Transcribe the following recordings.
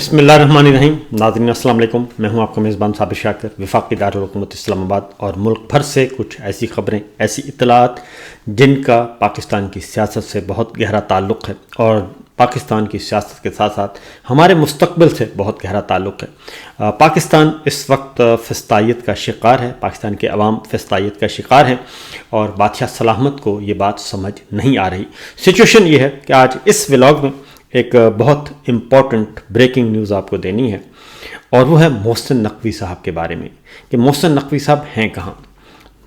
بسم اللہ الرحمن الرحیم. ناظرین السلام علیکم. میں ہوں آپ کا میزبان صابر شاکر. وفاقی دارالحکومت اسلام آباد اور ملک بھر سے کچھ ایسی خبریں، ایسی اطلاعات جن کا پاکستان کی سیاست سے بہت گہرا تعلق ہے اور پاکستان کی سیاست کے ساتھ ساتھ ہمارے مستقبل سے بہت گہرا تعلق ہے. پاکستان اس وقت فسطائیت کا شکار ہے. پاکستان کے عوام فسطائیت کا شکار ہیں اور بادشاہ سلامت کو یہ بات سمجھ نہیں آ رہی. سچویشن یہ ہے کہ آج اس ولاگ میں ایک بہت امپورٹنٹ بریکنگ نیوز آپ کو دینی ہے اور وہ ہے محسن نقوی صاحب کے بارے میں کہ محسن نقوی صاحب ہیں کہاں،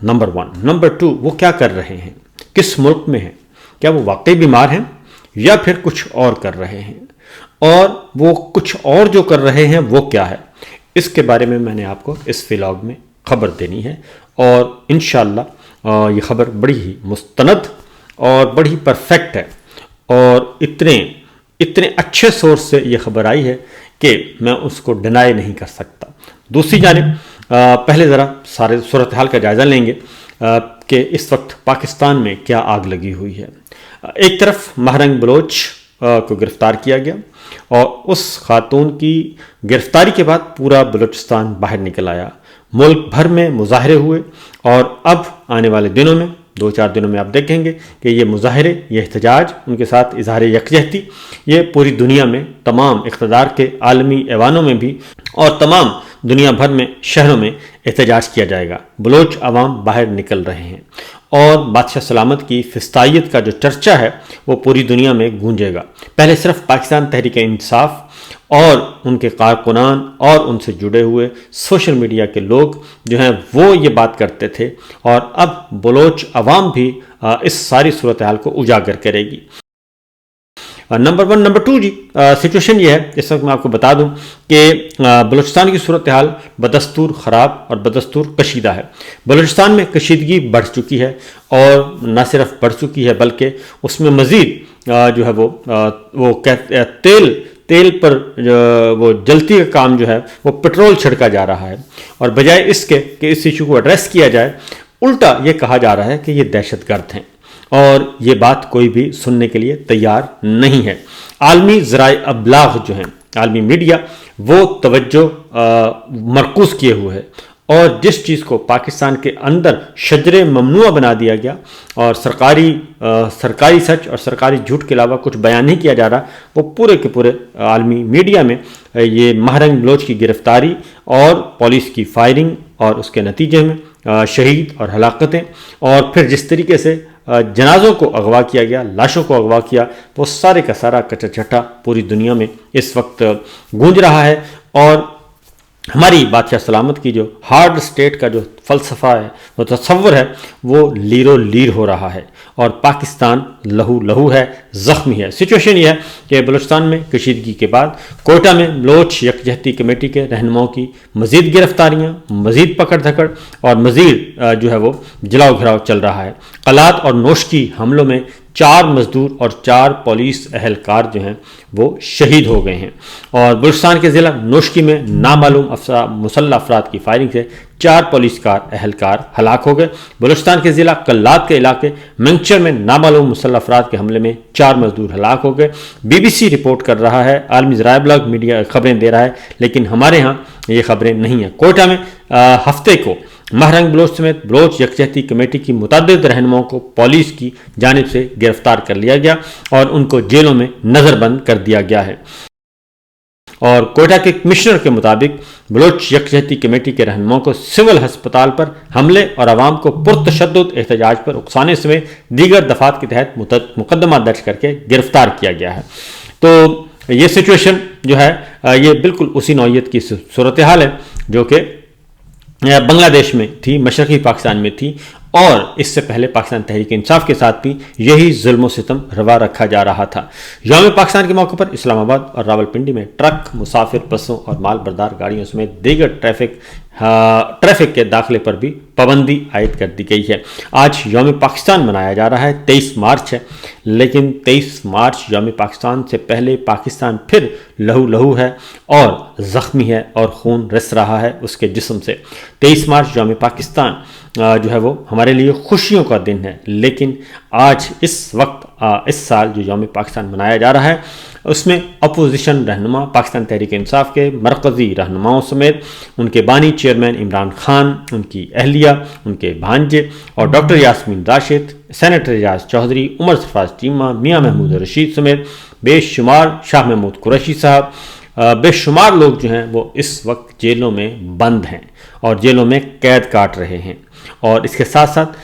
نمبر 1. نمبر 2، وہ کیا کر رہے ہیں، کس ملک میں ہیں، کیا وہ واقعی بیمار ہیں یا پھر کچھ اور کر رہے ہیں، اور وہ کچھ اور جو کر رہے ہیں وہ کیا ہے. اس کے بارے میں میں نے آپ کو اس ولاگ میں خبر دینی ہے اور انشاءاللہ یہ خبر بڑی ہی مستند اور بڑی پرفیکٹ ہے اور اتنے اچھے سورس سے یہ خبر آئی ہے کہ میں اس کو ڈینائی نہیں کر سکتا. دوسری جانب پہلے ذرا سارے صورتحال کا جائزہ لیں گے کہ اس وقت پاکستان میں کیا آگ لگی ہوئی ہے. ایک طرف مہرنگ بلوچ کو گرفتار کیا گیا اور اس خاتون کی گرفتاری کے بعد پورا بلوچستان باہر نکل آیا. ملک بھر میں مظاہرے ہوئے اور اب آنے والے دنوں میں 2-4 دنوں میں آپ دیکھیں گے کہ یہ مظاہرے، یہ احتجاج، ان کے ساتھ اظہار یکجہتی، یہ پوری دنیا میں تمام اقتدار کے عالمی ایوانوں میں بھی اور تمام دنیا بھر میں شہروں میں احتجاج کیا جائے گا. بلوچ عوام باہر نکل رہے ہیں اور بادشاہ سلامت کی فسطائیت کا جو چرچا ہے وہ پوری دنیا میں گونجے گا. پہلے صرف پاکستان تحریک انصاف اور ان کے کارکنان اور ان سے جڑے ہوئے سوشل میڈیا کے لوگ جو ہیں وہ یہ بات کرتے تھے اور اب بلوچ عوام بھی اس ساری صورتحال کو اجاگر کرے گی. نمبر 1. نمبر 2 جی، سچویشن یہ ہے، اس وقت میں آپ کو بتا دوں کہ بلوچستان کی صورتحال بدستور خراب اور بدستور کشیدہ ہے. بلوچستان میں کشیدگی بڑھ چکی ہے اور نہ صرف بڑھ چکی ہے بلکہ اس میں مزید جو ہے وہ تیل پر وہ جلتی کا کام جو ہے وہ پٹرول چھڑکا جا رہا ہے اور بجائے اس کے کہ اس ایشو کو ایڈریس کیا جائے، الٹا یہ کہا جا رہا ہے کہ یہ دہشت گرد ہیں اور یہ بات کوئی بھی سننے کے لیے تیار نہیں ہے. عالمی ذرائع ابلاغ جو ہیں، عالمی میڈیا، وہ توجہ مرکوز کیے ہوئے ہے اور جس چیز کو پاکستان کے اندر شجر ممنوع بنا دیا گیا اور سرکاری سچ اور سرکاری جھوٹ کے علاوہ کچھ بیان نہیں کیا جا رہا، وہ پورے کے پورے عالمی میڈیا میں یہ مہرنگ بلوچ کی گرفتاری اور پولیس کی فائرنگ اور اس کے نتیجے میں شہید اور ہلاکتیں اور پھر جس طریقے سے جنازوں کو اغوا کیا گیا، لاشوں کو اغوا کیا، وہ سارے کا سارا کچا چٹا پوری دنیا میں اس وقت گونج رہا ہے. اور ہماری بادشاہ سلامت کی جو ہارڈ اسٹیٹ کا جو فلسفہ ہے، وہ تصور ہے، وہ لیرو لیر ہو رہا ہے اور پاکستان لہو لہو ہے، زخمی ہے. سچویشن یہ ہے کہ بلوچستان میں کشیدگی کے بعد کوئٹہ میں بلوچ یکجہتی کمیٹی کے رہنماؤں کی مزید گرفتاریاں، مزید پکڑ دھکڑ اور مزید جو ہے وہ جلاؤ گھراؤ چل رہا ہے. قلات اور نوشکی حملوں میں 4 مزدور اور 4 پولیس اہلکار جو ہیں وہ شہید ہو گئے ہیں اور بلوچستان کے ضلع نوشکی میں نامعلوم مسلح افراد کی فائرنگ سے 4 پولیس اہلکار ہلاک ہو گئے. بلوچستان کے ضلع کلات کے علاقے منگچر میں نامعلوم مسلح افراد کے حملے میں 4 مزدور ہلاک ہو گئے. BBC رپورٹ کر رہا ہے، عالمی ذرائع ابلاغ میڈیا خبریں دے رہا ہے، لیکن ہمارے ہاں یہ خبریں نہیں ہیں. کوئٹہ میں ہفتے کو مہرنگ بلوچ سمیت بلوچ یکجہتی کمیٹی کی متعدد رہنماؤں کو پولیس کی جانب سے گرفتار کر لیا گیا اور ان کو جیلوں میں نظر بند کر دیا گیا ہے. اور کوئٹہ کے کمشنر کے مطابق بلوچ یکجہتی کمیٹی کے رہنماؤں کو سول ہسپتال پر حملے اور عوام کو پرتشدد احتجاج پر اکسانے سمیت دیگر دفعات کے تحت مقدمہ درج کر کے گرفتار کیا گیا ہے. تو یہ سچویشن جو ہے یہ بالکل اسی نوعیت کی صورتحال ہے جو کہ بنگلہ دیش میں تھی، مشرقی پاکستان میں تھی اور اس سے پہلے پاکستان تحریک انصاف کے ساتھ بھی یہی ظلم و ستم روا رکھا جا رہا تھا. یوم پاکستان کے موقع پر اسلام آباد اور راولپنڈی میں ٹرک، مسافر بسوں اور مال بردار گاڑیوں سمیت دیگر ٹریفک کے داخلے پر بھی پابندی عائد کر دی گئی ہے. آج یوم پاکستان منایا جا رہا ہے، 23 مارچ ہے، لیکن 23 مارچ یوم پاکستان سے پہلے پاکستان پھر لہو لہو ہے اور زخمی ہے اور خون رس رہا ہے اس کے جسم سے. 23 مارچ یوم پاکستان جو ہے وہ ہمارے لیے خوشیوں کا دن ہے، لیکن آج اس وقت اس سال جو یوم پاکستان منایا جا رہا ہے اس میں اپوزیشن رہنما پاکستان تحریک انصاف کے مرکزی رہنماؤں سمیت ان کے بانی چیئرمین عمران خان، ان کی اہلیہ، ان کے بھانجے اور ڈاکٹر یاسمین راشد، سینیٹر ریاض چودھری، عمر سرفراز چیمہ، میاں محمود رشید سمیت بے شمار، شاہ محمود قریشی صاحب، بے شمار لوگ جو ہیں وہ اس وقت جیلوں میں بند ہیں اور جیلوں میں قید کاٹ رہے ہیں، اور اس کے ساتھ ساتھ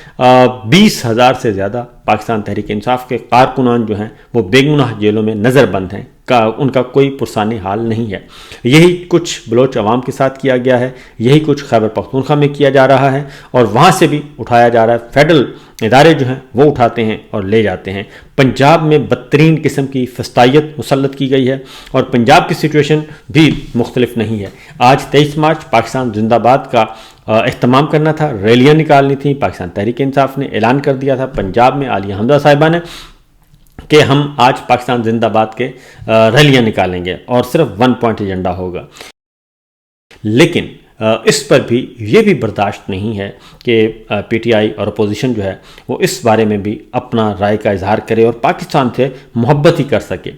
20,000 سے زیادہ پاکستان تحریک انصاف کے کارکنان جو ہیں وہ بے گناہ جیلوں میں نظر بند ہیں، ان کا کوئی پرسانی حال نہیں ہے۔ یہی کچھ بلوچ عوام کے ساتھ کیا گیا ہے، یہی کچھ خیبر پختونخوا میں کیا جا رہا ہے، اور وہاں سے بھی اٹھایا جا رہا ہے۔ فیڈرل ادارے جو ہیں وہ اٹھاتے ہیں اور لے جاتے ہیں۔ پنجاب میں بدترین قسم کی فسطائیت مسلط کی گئی ہے، اور پنجاب کی سچویشن بھی مختلف نہیں ہے۔ آج 23 مارچ پاکستان زندہ باد کا اہتمام کرنا تھا، ریلیاں نکالنی تھیں۔ پاکستان تحریک انصاف نے اعلان کر دیا تھا پنجاب میں عالیہ حمزہ صاحبہ نے کہ ہم آج پاکستان زندہ باد کے ریلیاں نکالیں گے اور صرف 1 پوائنٹ ایجنڈا ہوگا، لیکن اس پر بھی یہ بھی برداشت نہیں ہے کہ پی ٹی آئی اور اپوزیشن جو ہے وہ اس بارے میں بھی اپنا رائے کا اظہار کرے اور پاکستان سے محبت ہی کر سکے۔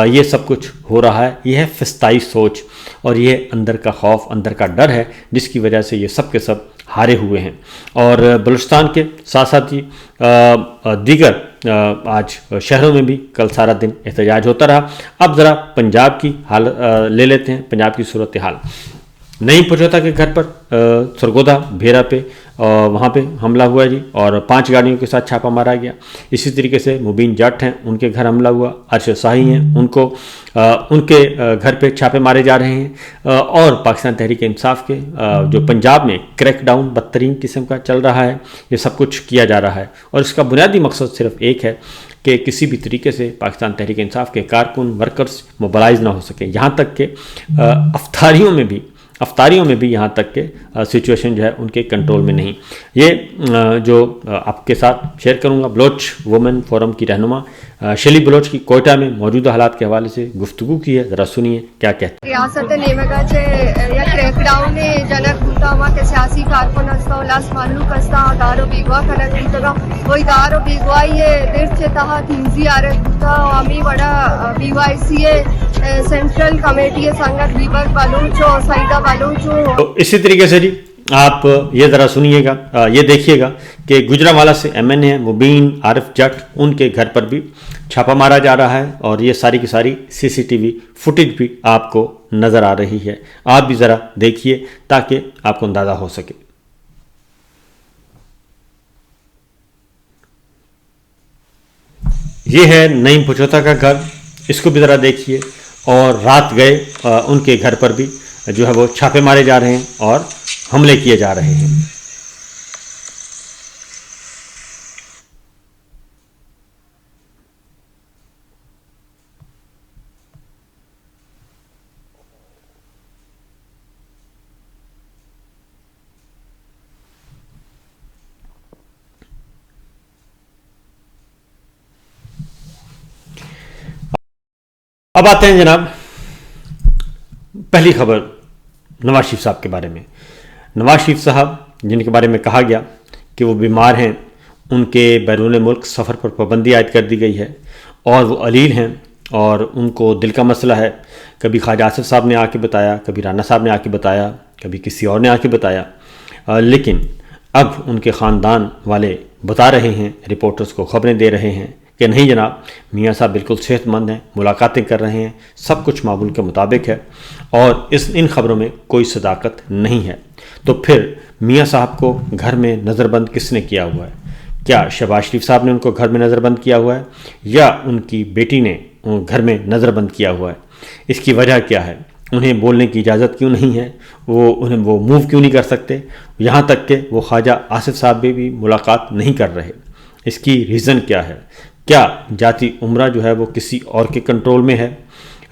یہ سب کچھ ہو رہا ہے، یہ ہے فسطائی سوچ اور یہ اندر کا خوف، اندر کا ڈر ہے، جس کی وجہ سے یہ سب کے سب ہارے ہوئے ہیں۔ اور بلوچستان کے ساتھ ساتھ ہی دیگر آج شہروں میں بھی کل سارا دن احتجاج ہوتا رہا۔ اب ذرا پنجاب کی حال لے لیتے ہیں، پنجاب کی صورتحال۔ نئی پچوتا کے گھر پر سرگودا بھیرا پہ وہاں پہ حملہ ہوا جی، اور 5 گاڑیوں کے ساتھ چھاپا مارا گیا۔ اسی طریقے سے مبین جٹ ہیں، ان کے گھر حملہ ہوا۔ ارشد شاہی ہیں، ان کے گھر پہ چھاپے مارے جا رہے ہیں، اور پاکستان تحریک انصاف کے جو پنجاب میں کریک ڈاؤن بدترین قسم کا چل رہا ہے، یہ سب کچھ کیا جا رہا ہے، اور اس کا بنیادی مقصد صرف ایک ہے کہ کسی بھی طریقے سے پاکستان تحریک انصاف کے کارکن ورکرز موبلائز نہ ہو سکیں، یہاں تک کہ افطاریوں میں بھی یہاں تک کہ سچویشن جو ہے ان کے کنٹرول میں نہیں۔ یہ جو آپ کے ساتھ شیئر کروں گا، بلوچ وومن فورم کی رہنما شیلی بلوچ کی کوئٹہ میں موجودہ حالات کے حوالے سے گفتگو کی ہے، ذرا سنیے کیا کہتے ہیں۔ ریاست نیمگاچے یا کریک ڈاؤن جنک ہوتا ہوا کہ سیاسی کارکن ہستا ولاس معلوم ہستا دارو بیگوا کنک ہوتا وہی دارو بیگوائی دیر چتہا تینزی آرک ہوتا ہمی بڑا B Y C central committee سنگت بیبر بلوچو سعیدہ بلوچو۔ اسی طریقے سے جی آپ یہ ذرا سنیے گا، یہ دیکھیے گا کہ گجرانوالہ سے ایم این اے مبین عارف جٹ، ان کے گھر پر بھی چھاپا مارا جا رہا ہے، اور یہ ساری کی ساری سی سی ٹی وی فوٹیج بھی آپ کو نظر آ رہی ہے۔ آپ بھی ذرا دیکھیے تاکہ آپ کو اندازہ ہو سکے۔ یہ ہے نعیم پچوتا کا گھر، اس کو بھی ذرا دیکھیے، اور رات گئے ان کے گھر پر بھی جو ہے وہ چھاپے مارے جا رہے ہیں اور حملے کیے جا رہے ہیں۔ اب آتے ہیں جناب پہلی خبر نواز شریف صاحب کے بارے میں۔ نواز شریف صاحب جن کے بارے میں کہا گیا کہ وہ بیمار ہیں، ان کے بیرون ملک سفر پر پابندی عائد کر دی گئی ہے، اور وہ علیل ہیں اور ان کو دل کا مسئلہ ہے۔ کبھی خواجہ آصف صاحب نے آ کے بتایا، کبھی رانا صاحب نے آ کے بتایا، کبھی کسی اور نے آ کے بتایا، لیکن اب ان کے خاندان والے بتا رہے ہیں، رپورٹرز کو خبریں دے رہے ہیں کہ نہیں جناب، میاں صاحب بالکل صحت مند ہیں، ملاقاتیں کر رہے ہیں، سب کچھ معمول کے مطابق ہے، اور ان خبروں میں کوئی صداقت نہیں ہے۔ تو پھر میاں صاحب کو گھر میں نظر بند کس نے کیا ہوا ہے؟ کیا شہباز شریف صاحب نے ان کو گھر میں نظر بند کیا ہوا ہے، یا ان کی بیٹی نے گھر میں نظر بند کیا ہوا ہے؟ اس کی وجہ کیا ہے؟ انہیں بولنے کی اجازت کیوں نہیں ہے؟ وہ موو کیوں نہیں کر سکتے؟ یہاں تک کہ وہ خواجہ آصف صاحب بھی ملاقات نہیں کر رہے۔ اس کی ریزن کیا ہے؟ کیا جاتی عمرہ جو ہے وہ کسی اور کے کنٹرول میں ہے،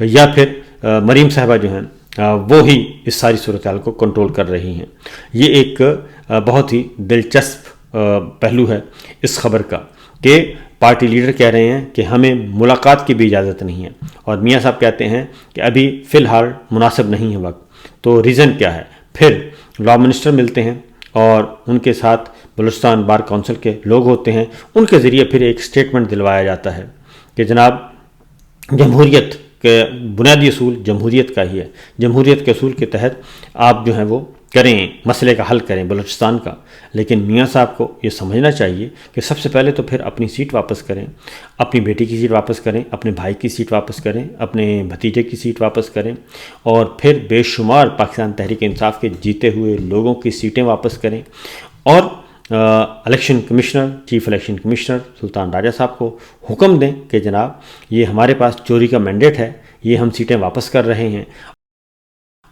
یا پھر مریم صاحبہ جو ہیں وہ ہی اس ساری صورتحال کو کنٹرول کر رہی ہیں؟ یہ ایک بہت ہی دلچسپ پہلو ہے اس خبر کا کہ پارٹی لیڈر کہہ رہے ہیں کہ ہمیں ملاقات کی بھی اجازت نہیں ہے، اور میاں صاحب کہتے ہیں کہ ابھی فی الحال مناسب نہیں ہے وقت۔ تو ریزن کیا ہے؟ پھر لا منسٹر ملتے ہیں اور ان کے ساتھ بلوچستان بار کونسل کے لوگ ہوتے ہیں، ان کے ذریعے پھر ایک سٹیٹمنٹ دلوایا جاتا ہے کہ جناب جمہوریت کے بنیادی اصول جمہوریت کا ہی ہے، جمہوریت کے اصول کے تحت آپ جو ہیں وہ کریں، مسئلے کا حل کریں بلوچستان کا۔ لیکن میاں صاحب کو یہ سمجھنا چاہیے کہ سب سے پہلے تو پھر اپنی سیٹ واپس کریں، اپنی بیٹی کی سیٹ واپس کریں، اپنے بھائی کی سیٹ واپس کریں، اپنے بھتیجے کی سیٹ واپس کریں، اور پھر بے شمار پاکستان تحریک انصاف کے جیتے ہوئے لوگوں کی سیٹیں واپس کریں، اور election commissioner, chief election commissioner Sultan Raja sahab کو حکم دیں کہ جناب یہ ہمارے پاس چوری کا مینڈیٹ ہے، یہ ہم سیٹیں واپس کر رہے ہیں،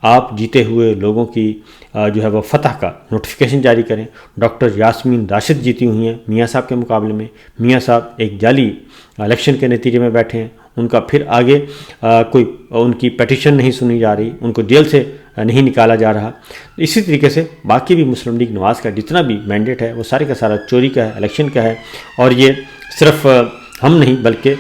آپ جیتے ہوئے لوگوں کی جو ہے وہ فتح کا نوٹیفیکیشن جاری کریں۔ ڈاکٹر یاسمین راشد جیتی ہوئی ہیں میاں صاحب کے مقابلے میں، میاں صاحب ایک جعلی الیکشن کے نتیجے میں بیٹھے ہیں، ان کا پھر آگے کوئی ان کی پیٹیشن نہیں سنی جا رہی، ان کو جیل سے نہیں نکالا جا رہا۔ اسی طریقے سے باقی بھی مسلم لیگ نواز کا جتنا بھی مینڈیٹ ہے وہ سارے کا سارا چوری کا ہے، الیکشن کا ہے، اور یہ صرف ہم نہیں بلکہ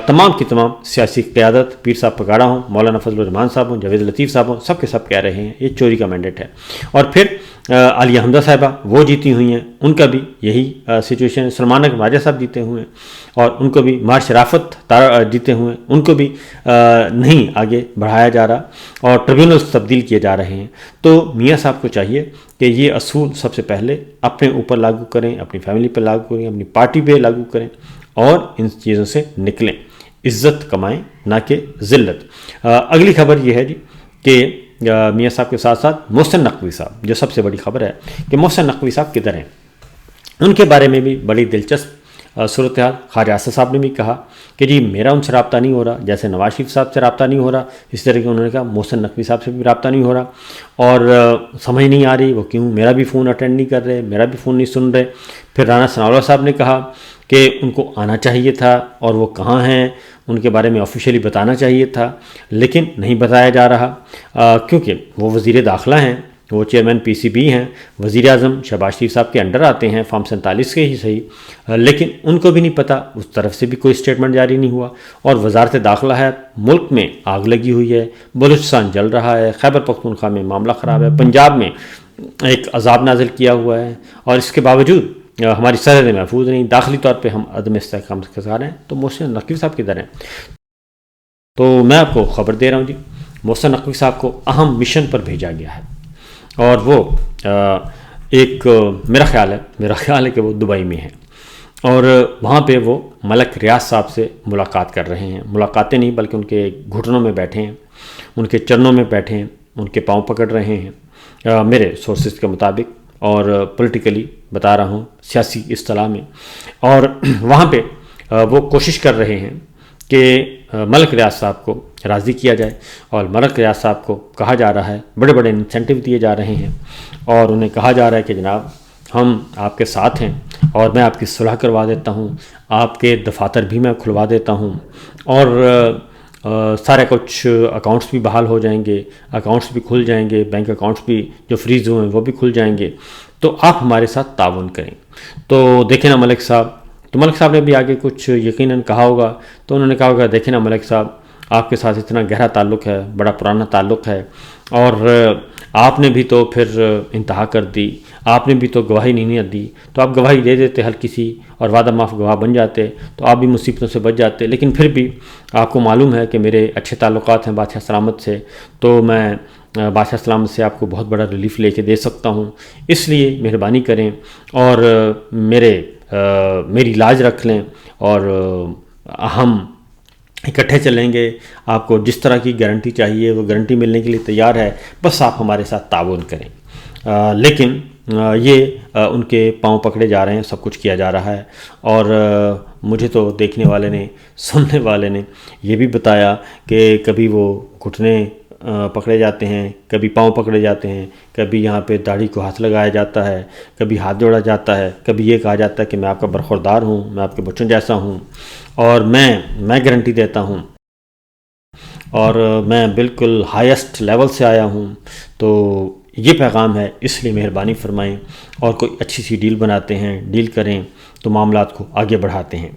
تمام کی تمام سیاسی قیادت، پیر صاحب پگاڑا ہوں، مولانا فضل الرحمان صاحب ہوں، جاوید لطیف صاحب ہوں، سب کے سب کہہ رہے ہیں یہ چوری کا مینڈیٹ ہے۔ اور پھر عالیہ حمدہ صاحبہ وہ جیتی ہوئی ہیں، ان کا بھی یہی سچویشن ہے۔ سلمان اکرم راجہ صاحب جیتے ہوئے ہیں اور ان کو بھی، مار شرافت جیتے ہوئے ہیں، ان کو بھی نہیں آگے بڑھایا جا رہا، اور ٹریبیونلز تبدیل کیے جا رہے ہیں۔ تو میاں صاحب کو چاہیے کہ یہ اصول سب سے پہلے اپنے اوپر لاگو کریں، اپنی فیملی پہ لاگو کریں، اپنی پارٹی پہ لاگو کریں، اور ان چیزوں سے نکلیں، عزت کمائیں نہ کہ ذلت۔ اگلی خبر یہ ہے جی کہ میاں صاحب کے ساتھ ساتھ محسن نقوی صاحب، جو سب سے بڑی خبر ہے کہ محسن نقوی صاحب کدھر ہیں، ان کے بارے میں بھی بڑی دلچسپ صورتحال۔ خواجہ اسد صاحب نے بھی کہا کہ جی میرا ان سے رابطہ نہیں ہو رہا، جیسے نواز شریف صاحب سے رابطہ نہیں ہو رہا، اس طرح کہ انہوں نے کہا محسن نقوی صاحب سے بھی رابطہ نہیں ہو رہا، اور سمجھ نہیں آ رہی وہ کیوں میرا بھی فون اٹینڈ نہیں کر رہے، میرا بھی فون نہیں سن رہے۔ پھر رانا ثناءاللہ صاحب نے کہا کہ ان کو آنا چاہیے تھا اور وہ کہاں ہیں، ان کے بارے میں آفیشیلی بتانا چاہیے تھا، لیکن نہیں بتایا جا رہا، کیونکہ وہ وزیر داخلہ ہیں، وہ چیئرمین پی سی بی ہیں، وزیر اعظم شہباز شریف صاحب کے انڈر آتے ہیں، فارم 47 کے ہی صحیح، لیکن ان کو بھی نہیں پتہ، اس طرف سے بھی کوئی اسٹیٹمنٹ جاری نہیں ہوا۔ اور وزارت داخلہ ہے، ملک میں آگ لگی ہوئی ہے، بلوچستان جل رہا ہے، خیبر پختونخوا میں معاملہ خراب ہے، پنجاب میں ایک عذاب نازل کیا ہوا ہے، اور اس کے باوجود ہماری سرحدیں محفوظ نہیں، داخلی طور پہ ہم عدم استحکام کا شکار ہیں۔ تو محسن نقوی صاحب کدھر ہیں؟ تو میں آپ کو خبر دے رہا ہوں جی، محسن نقوی صاحب کو اہم مشن پر بھیجا گیا ہے، اور وہ ایک میرا خیال ہے کہ وہ دبئی میں ہیں، اور وہاں پہ وہ ملک ریاض صاحب سے ملاقات کر رہے ہیں، ملاقاتیں نہیں بلکہ ان کے گھٹنوں میں بیٹھے ہیں، ان کے چرنوں میں بیٹھے ہیں، ان کے پاؤں پکڑ رہے ہیں میرے سورسز کے مطابق، اور پولیٹیکلی بتا رہا ہوں، سیاسی اصطلاح میں۔ اور وہاں پہ وہ کوشش کر رہے ہیں کہ ملک ریاض صاحب کو راضی کیا جائے، اور ملک ریاض صاحب کو کہا جا رہا ہے، بڑے بڑے انسینٹیو دیے جا رہے ہیں، اور انہیں کہا جا رہا ہے کہ جناب ہم آپ کے ساتھ ہیں، اور میں آپ کی صلح کروا دیتا ہوں، آپ کے دفاتر بھی میں کھلوا دیتا ہوں، اور سارے کچھ اکاؤنٹس بھی بحال ہو جائیں گے، اکاؤنٹس بھی کھل جائیں گے، بینک اکاؤنٹس بھی جو فریز ہوئے ہیں وہ بھی کھل جائیں گے، تو آپ ہمارے ساتھ تعاون کریں۔ تو دیکھیں نا ملک صاحب، تو ملک صاحب نے بھی آگے کچھ یقیناً کہا ہوگا، تو انہوں نے کہا ہوگا دیکھیں نا ملک صاحب، آپ کے ساتھ اتنا گہرا تعلق ہے، بڑا پرانا تعلق ہے، اور آپ نے بھی تو پھر انتہا کر دی، آپ نے بھی تو گواہی نہیں دی، تو آپ گواہی دے دیتے ہلکی سی اور وعدہ معاف گواہ بن جاتے، تو آپ بھی مصیبتوں سے بچ جاتے۔ لیکن پھر بھی آپ کو معلوم ہے کہ میرے اچھے تعلقات ہیں بادشاہ سلامت سے، تو میں بادشاہ سلامت سے آپ کو بہت بڑا ریلیف لے کے دے سکتا ہوں، اس لیے مہربانی کریں اور میری لاج رکھ لیں، اور ہم اکٹھے چلیں گے، آپ کو جس طرح کی گارنٹی چاہیے وہ گارنٹی ملنے کے لیے تیار ہے، بس آپ ہمارے ساتھ تعاون کریں۔ لیکن یہ ان کے پاؤں پکڑے جا رہے ہیں، سب کچھ کیا جا رہا ہے، اور مجھے تو دیکھنے والے نے، سننے والے نے یہ بھی بتایا کہ کبھی وہ گھٹنے پکڑے جاتے ہیں، کبھی پاؤں پکڑے جاتے ہیں، کبھی یہاں پہ داڑھی کو ہاتھ لگایا جاتا ہے، کبھی ہاتھ جوڑا جاتا ہے، کبھی یہ کہا جاتا ہے کہ میں آپ کا برخوردار ہوں، میں آپ کے بچوں جیسا ہوں، اور میں گارنٹی دیتا ہوں، اور میں بالکل ہائیسٹ لیول سے آیا ہوں۔ تو یہ پیغام ہے، اس لیے مہربانی فرمائیں، اور کوئی اچھی سی ڈیل بناتے ہیں، ڈیل کریں تو معاملات کو آگے بڑھاتے ہیں۔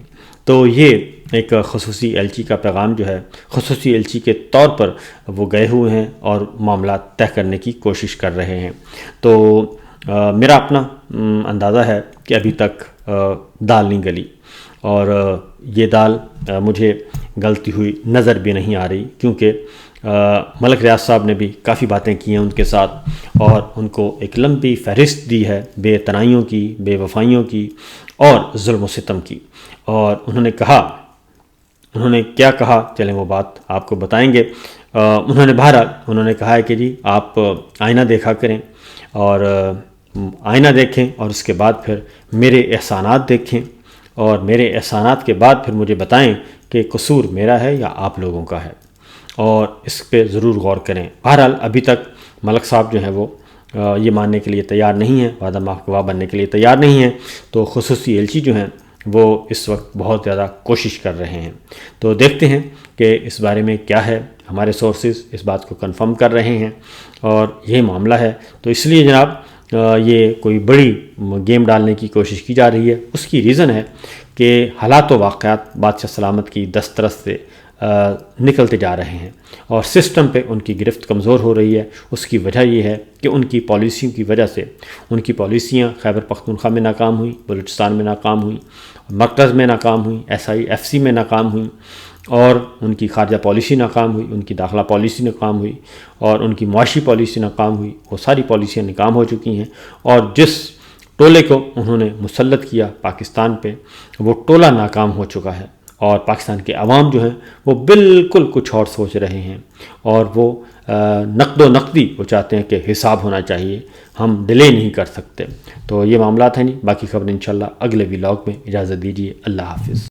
تو یہ ایک خصوصی ایلچی کا پیغام جو ہے، خصوصی ایلچی کے طور پر وہ گئے ہوئے ہیں اور معاملات طے کرنے کی کوشش کر رہے ہیں۔ تو میرا اپنا اندازہ ہے کہ ابھی تک دال نہیں گلی، اور یہ دال مجھے گلتی ہوئی نظر بھی نہیں آ رہی، کیونکہ ملک ریاض صاحب نے بھی کافی باتیں کی ہیں ان کے ساتھ، اور ان کو ایک لمبی فہرست دی ہے بے تنائیوں کی، بے وفائیوں کی اور ظلم و ستم کی، اور انہوں نے کیا کہا چلیں وہ بات آپ کو بتائیں گے۔ انہوں نے کہا ہے کہ جی آپ آئینہ دیکھا کریں، اور آئینہ دیکھیں، اور اس کے بعد پھر میرے احسانات دیکھیں، اور میرے احسانات کے بعد پھر مجھے بتائیں کہ قصور میرا ہے یا آپ لوگوں کا ہے، اور اس پہ ضرور غور کریں۔ بہرحال ابھی تک ملک صاحب جو ہیں وہ یہ ماننے کے لیے تیار نہیں ہیں، وعدہ معاف گواہ بننے کے لیے تیار نہیں ہیں، تو خصوصی ایلچی جو ہیں وہ اس وقت بہت زیادہ کوشش کر رہے ہیں۔ تو دیکھتے ہیں کہ اس بارے میں کیا ہے، ہمارے سورسز اس بات کو کنفرم کر رہے ہیں، اور یہ معاملہ ہے۔ تو اس لیے جناب یہ کوئی بڑی گیم ڈالنے کی کوشش کی جا رہی ہے۔ اس کی ریزن ہے کہ حالات و واقعات بادشاہ سلامت کی دسترس سے نکلتے جا رہے ہیں، اور سسٹم پہ ان کی گرفت کمزور ہو رہی ہے۔ اس کی وجہ یہ ہے کہ ان کی پالیسیوں کی وجہ سے، ان کی پالیسیاں خیبر پختونخوا میں ناکام ہوئیں، بلوچستان میں ناکام ہوئیں، مرکز میں ناکام ہوئیں، SIFC میں ناکام ہوئیں، اور ان کی خارجہ پالیسی ناکام ہوئی، ان کی داخلہ پالیسی ناکام ہوئی، اور ان کی معاشی پالیسی ناکام ہوئی۔ وہ ساری پالیسیاں ناکام ہو چکی ہیں، اور جس ٹولے کو انہوں نے مسلط کیا پاکستان پہ، وہ ٹولہ ناکام ہو چکا ہے، اور پاکستان کے عوام جو ہیں وہ بالکل کچھ اور سوچ رہے ہیں، اور وہ نقد و نقدی وہ چاہتے ہیں کہ حساب ہونا چاہیے، ہم ڈیلے نہیں کر سکتے۔ تو یہ معاملات ہیں نہیں، باقی خبریں انشاءاللہ اگلے ولاگ میں۔ اجازت دیجیے، اللہ حافظ۔